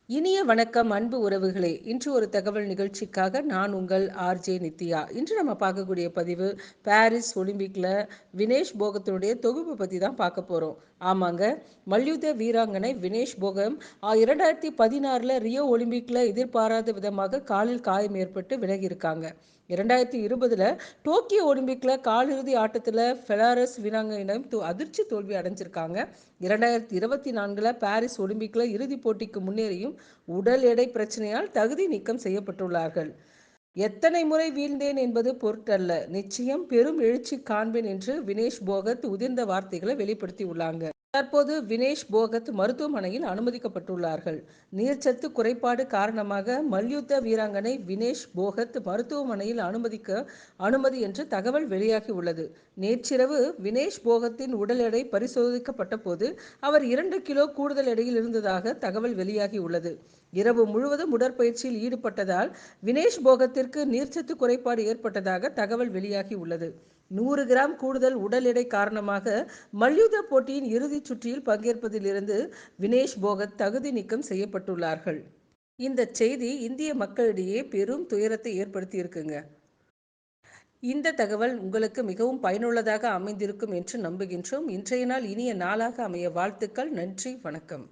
இனிய வணக்கம் அன்பு உறவுகளே. இன்று ஒரு தகவல் நிகழ்ச்சிக்காக நான் உங்கள் ஆர்ஜே நித்யா. இன்று நம்ம பார்க்கக்கூடிய பதிவு பாரிஸ் ஒலிம்பிக்ல வினேஷ் போகத்தினுடைய தொகுப்பு பற்றி தான் பார்க்க போகிறோம். ஆமாங்க, மல்யுத்த வீராங்கனை வினேஷ் போகம் 2016 ரியோ ஒலிம்பிக்ல எதிர்பாராத விதமாக காலில் காயம் ஏற்பட்டு விலகியிருக்காங்க. 2020 டோக்கியோ ஒலிம்பிக்ல காலிறுதி ஆட்டத்தில் பெலாரஸ் வீராங்கனையிடம் அதிர்ச்சி தோல்வி அடைஞ்சிருக்காங்க. 2024 பாரிஸ் ஒலிம்பிக்ல இறுதிப் போட்டிக்கு முன்னேறியும் உடல் எடை பிரச்சனையால் தகுதி நீக்கம் செய்யப்பட்டுள்ளார்கள். எத்தனை முறை வீழ்ந்தேன் என்பது பொருட்டல்ல, நிச்சயம் பெரும் எழுச்சி காண்பேன் என்று வினேஷ் போகத் உதிர்ந்த வார்த்தைகளை வெளிப்படுத்தி உள்ளாங்க. தற்போது வினேஷ் போகத் மருத்துவமனையில் அனுமதிக்கப்பட்டுள்ளார்கள். நீர்ச்சத்து குறைபாடு காரணமாக மல்யுத்த வீராங்கனை வினேஷ் போகத் மருத்துவமனையில் அனுமதி என்று தகவல் வெளியாகி உள்ளது. நேற்றிரவு வினேஷ் போகத்தின் உடல் எடை பரிசோதிக்கப்பட்ட போது அவர் 2 கிலோ கூடுதல் எடையில் இருந்ததாக தகவல் வெளியாகி உள்ளது. இரவு முழுவதும் உடற்பயிற்சியில் ஈடுபட்டதால் வினேஷ் போகத்திற்கு நீர்ச்சத்து குறைபாடு ஏற்பட்டதாக தகவல் வெளியாகி உள்ளது. 100 கிராம் கூடுதல் உடல் எடை காரணமாக மல்யுத்த போட்டியின் இறுதிச் சுற்றில் பங்கேற்பதிலிருந்து வினேஷ் போகத் தகுதி நீக்கம் செய்யப்பட்டுள்ளார்கள். இந்த செய்தி இந்திய மக்களிடையே பெரும் துயரத்தை ஏற்படுத்தி இருக்குங்க. இந்த தகவல் உங்களுக்கு மிகவும் பயனுள்ளதாக அமைந்திருக்கும் என்று நம்புகின்றோம். இன்றைய நாள் இனிய நாளாக அமைய வாழ்த்துக்கள். நன்றி, வணக்கம்.